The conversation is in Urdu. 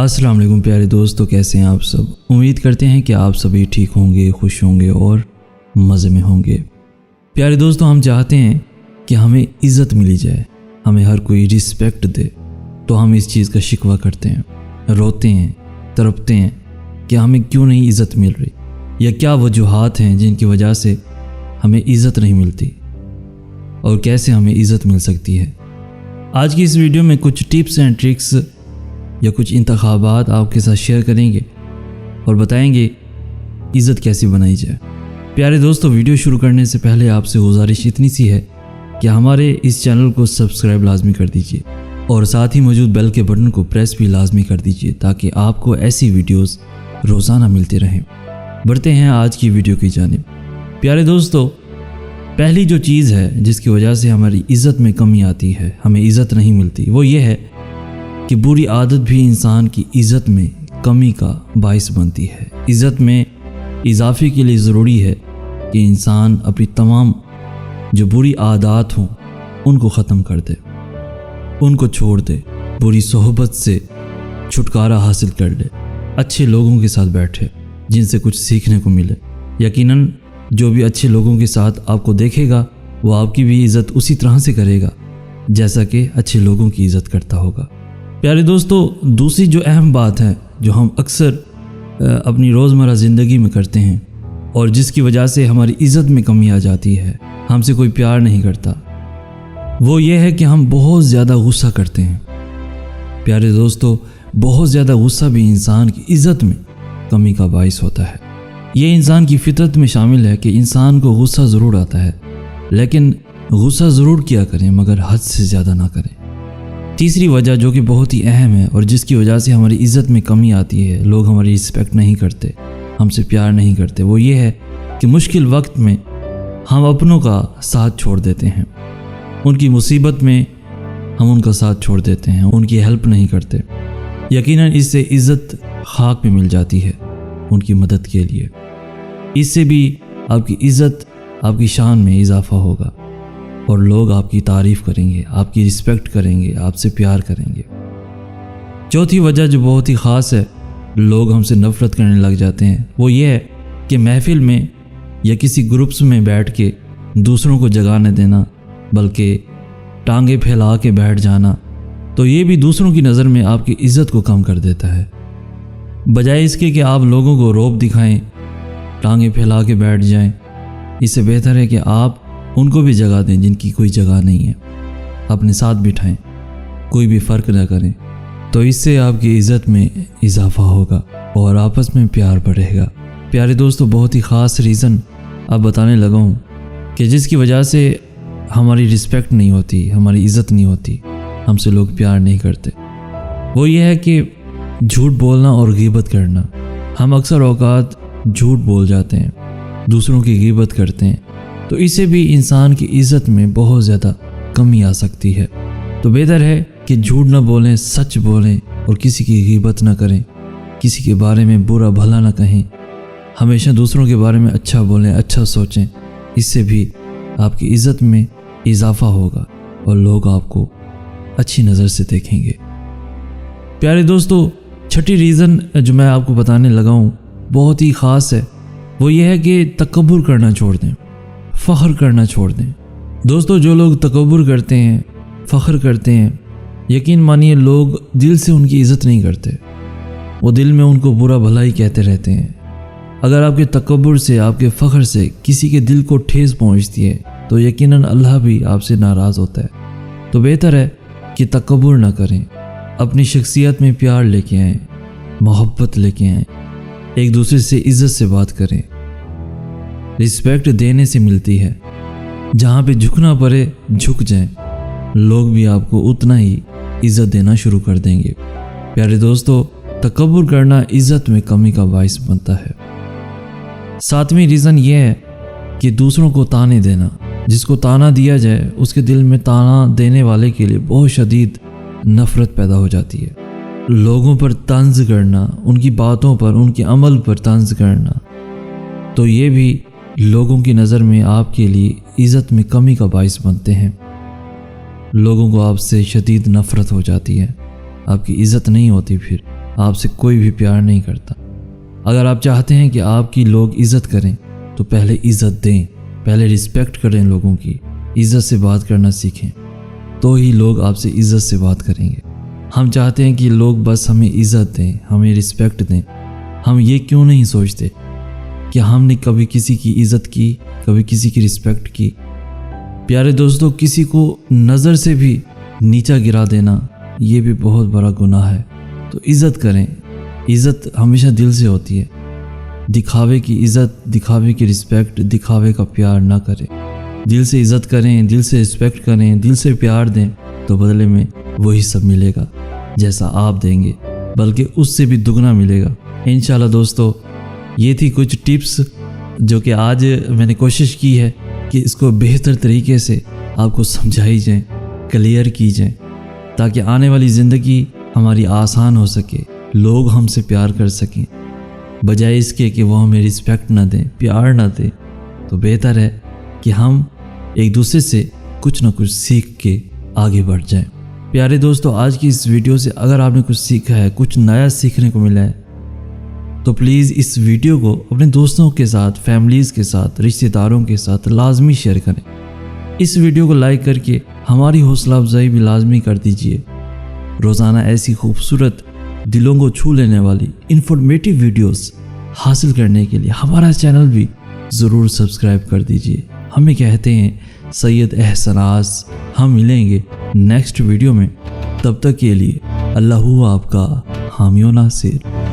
السلام علیکم پیارے دوستو، کیسے ہیں آپ سب؟ امید کرتے ہیں کہ آپ سبھی ٹھیک ہوں گے، خوش ہوں گے اور مزے میں ہوں گے۔ پیارے دوستو، ہم چاہتے ہیں کہ ہمیں عزت ملی جائے، ہمیں ہر کوئی رسپیکٹ دے، تو ہم اس چیز کا شکوہ کرتے ہیں، روتے ہیں، تڑپتے ہیں کہ ہمیں کیوں نہیں عزت مل رہی، یا کیا وجوہات ہیں جن کی وجہ سے ہمیں عزت نہیں ملتی اور کیسے ہمیں عزت مل سکتی ہے۔ آج کی اس ویڈیو میں کچھ ٹپس اینڈ ٹرکس یا کچھ انتخابات آپ کے ساتھ شیئر کریں گے اور بتائیں گے عزت کیسے بنائی جائے۔ پیارے دوستو، ویڈیو شروع کرنے سے پہلے آپ سے گزارش اتنی سی ہے کہ ہمارے اس چینل کو سبسکرائب لازمی کر دیجئے اور ساتھ ہی موجود بیل کے بٹن کو پریس بھی لازمی کر دیجئے تاکہ آپ کو ایسی ویڈیوز روزانہ ملتے رہیں۔ بڑھتے ہیں آج کی ویڈیو کی جانب۔ پیارے دوستو، پہلی جو چیز ہے جس کی وجہ سے ہماری عزت میں کمی آتی ہے، ہمیں عزت نہیں ملتی، وہ یہ ہے کہ بری عادت بھی انسان کی عزت میں کمی کا باعث بنتی ہے۔ عزت میں اضافے کے لیے ضروری ہے کہ انسان اپنی تمام جو بری عادات ہوں ان کو ختم کر دے، ان کو چھوڑ دے، بری صحبت سے چھٹکارا حاصل کر لے، اچھے لوگوں کے ساتھ بیٹھے جن سے کچھ سیکھنے کو ملے۔ یقیناً جو بھی اچھے لوگوں کے ساتھ آپ کو دیکھے گا وہ آپ کی بھی عزت اسی طرح سے کرے گا جیسا کہ اچھے لوگوں کی عزت کرتا ہوگا۔ پیارے دوستو، دوسری جو اہم بات ہے جو ہم اکثر اپنی روزمرہ زندگی میں کرتے ہیں اور جس کی وجہ سے ہماری عزت میں کمی آ جاتی ہے، ہم سے کوئی پیار نہیں کرتا، وہ یہ ہے کہ ہم بہت زیادہ غصہ کرتے ہیں۔ پیارے دوستو، بہت زیادہ غصہ بھی انسان کی عزت میں کمی کا باعث ہوتا ہے۔ یہ انسان کی فطرت میں شامل ہے کہ انسان کو غصہ ضرور آتا ہے، لیکن غصہ ضرور کیا کریں مگر حد سے زیادہ نہ کریں۔ تیسری وجہ جو کہ بہت ہی اہم ہے اور جس کی وجہ سے ہماری عزت میں کمی آتی ہے، لوگ ہماری رسپیکٹ نہیں کرتے، ہم سے پیار نہیں کرتے، وہ یہ ہے کہ مشکل وقت میں ہم اپنوں کا ساتھ چھوڑ دیتے ہیں، ان کی مصیبت میں ہم ان کا ساتھ چھوڑ دیتے ہیں، ان کی ہیلپ نہیں کرتے۔ یقیناً اس سے عزت خاک میں مل جاتی ہے ان کی مدد کے لیے۔ اس سے بھی آپ کی عزت، آپ کی شان میں اضافہ ہوگا اور لوگ آپ کی تعریف کریں گے، آپ کی رسپیکٹ کریں گے، آپ سے پیار کریں گے۔ چوتھی وجہ جو بہت ہی خاص ہے، لوگ ہم سے نفرت کرنے لگ جاتے ہیں، وہ یہ ہے کہ محفل میں یا کسی گروپس میں بیٹھ کے دوسروں کو جگانے دینا، بلکہ ٹانگیں پھیلا کے بیٹھ جانا، تو یہ بھی دوسروں کی نظر میں آپ کی عزت کو کم کر دیتا ہے۔ بجائے اس کے کہ آپ لوگوں کو روب دکھائیں، ٹانگیں پھیلا کے بیٹھ جائیں، اس سے بہتر ہے کہ آپ ان کو بھی جگہ دیں جن کی کوئی جگہ نہیں ہے، اپنے ساتھ بٹھائیں، کوئی بھی فرق نہ کریں، تو اس سے آپ کی عزت میں اضافہ ہوگا اور آپس میں پیار بڑھے گا۔ پیارے دوستو، بہت ہی خاص ریزن اب بتانے لگا ہوں کہ جس کی وجہ سے ہماری رسپیکٹ نہیں ہوتی، ہماری عزت نہیں ہوتی، ہم سے لوگ پیار نہیں کرتے، وہ یہ ہے کہ جھوٹ بولنا اور غیبت کرنا۔ ہم اکثر اوقات جھوٹ بول جاتے ہیں، دوسروں کی غیبت کرتے ہیں، تو اس سے بھی انسان کی عزت میں بہت زیادہ کمی آ سکتی ہے۔ تو بہتر ہے کہ جھوٹ نہ بولیں، سچ بولیں اور کسی کی غیبت نہ کریں، کسی کے بارے میں برا بھلا نہ کہیں، ہمیشہ دوسروں کے بارے میں اچھا بولیں، اچھا سوچیں، اس سے بھی آپ کی عزت میں اضافہ ہوگا اور لوگ آپ کو اچھی نظر سے دیکھیں گے۔ پیارے دوستو، چھٹی ریزن جو میں آپ کو بتانے لگا ہوں بہت ہی خاص ہے، وہ یہ ہے کہ تکبر کرنا چھوڑ دیں، فخر کرنا چھوڑ دیں۔ دوستو، جو لوگ تکبر کرتے ہیں، فخر کرتے ہیں، یقین مانیے لوگ دل سے ان کی عزت نہیں کرتے، وہ دل میں ان کو برا بھلا ہی کہتے رہتے ہیں۔ اگر آپ کے تکبر سے، آپ کے فخر سے کسی کے دل کو ٹھیس پہنچتی ہے تو یقیناً اللہ بھی آپ سے ناراض ہوتا ہے۔ تو بہتر ہے کہ تکبر نہ کریں، اپنی شخصیت میں پیار لے کے آئیں، محبت لے کے آئیں، ایک دوسرے سے عزت سے بات کریں۔ رسپیکٹ دینے سے ملتی ہے، جہاں پہ جھکنا پڑے جھک جائیں، لوگ بھی آپ کو اتنا ہی عزت دینا شروع کر دیں گے۔ پیارے دوستو، تکبر کرنا عزت میں کمی کا باعث بنتا ہے۔ ساتویں ریزن یہ ہے کہ دوسروں کو تانے دینا۔ جس کو تانا دیا جائے اس کے دل میں تانا دینے والے کے لیے بہت شدید نفرت پیدا ہو جاتی ہے۔ لوگوں پر طنز کرنا، ان کی باتوں پر، ان کے عمل پر طنز کرنا، تو یہ بھی لوگوں کی نظر میں آپ کے لیے عزت میں کمی کا باعث بنتے ہیں۔ لوگوں کو آپ سے شدید نفرت ہو جاتی ہے، آپ کی عزت نہیں ہوتی، پھر آپ سے کوئی بھی پیار نہیں کرتا۔ اگر آپ چاہتے ہیں کہ آپ کی لوگ عزت کریں تو پہلے عزت دیں، پہلے رسپیکٹ کریں، لوگوں کی عزت سے بات کرنا سیکھیں، تو ہی لوگ آپ سے عزت سے بات کریں گے۔ ہم چاہتے ہیں کہ لوگ بس ہمیں عزت دیں، ہمیں رسپیکٹ دیں۔ ہم یہ کیوں نہیں سوچتے کہ ہم نے کبھی کسی کی عزت کی، کبھی کسی کی رسپیکٹ کی؟ پیارے دوستو، کسی کو نظر سے بھی نیچا گرا دینا یہ بھی بہت بڑا گناہ ہے۔ تو عزت کریں۔ عزت ہمیشہ دل سے ہوتی ہے۔ دکھاوے کی عزت، دکھاوے کی رسپیکٹ، دکھاوے کا پیار نہ کریں۔ دل سے عزت کریں، دل سے رسپیکٹ کریں، دل سے پیار دیں، تو بدلے میں وہی سب ملے گا جیسا آپ دیں گے، بلکہ اس سے بھی دگنا ملے گا انشاءاللہ۔ دوستو، یہ تھی کچھ ٹپس جو کہ آج میں نے کوشش کی ہے کہ اس کو بہتر طریقے سے آپ کو سمجھائی جائیں، کلیئر کی جائیں، تاکہ آنے والی زندگی ہماری آسان ہو سکے، لوگ ہم سے پیار کر سکیں، بجائے اس کے کہ وہ ہمیں رسپیکٹ نہ دیں، پیار نہ دیں۔ تو بہتر ہے کہ ہم ایک دوسرے سے کچھ نہ کچھ سیکھ کے آگے بڑھ جائیں۔ پیارے دوستو، آج کی اس ویڈیو سے اگر آپ نے کچھ سیکھا ہے، کچھ نیا سیکھنے کو ملا ہے، تو پلیز اس ویڈیو کو اپنے دوستوں کے ساتھ، فیملیز کے ساتھ، رشتہ داروں کے ساتھ لازمی شیئر کریں۔ اس ویڈیو کو لائک کر کے ہماری حوصلہ افزائی بھی لازمی کر دیجئے۔ روزانہ ایسی خوبصورت، دلوں کو چھو لینے والی انفارمیٹیو ویڈیوز حاصل کرنے کے لیے ہمارا چینل بھی ضرور سبسکرائب کر دیجئے۔ ہمیں کہتے ہیں سید احسناس۔ ہم ملیں گے نیکسٹ ویڈیو میں، تب تک کے لیے اللہ آپ کا حامی و ناصر۔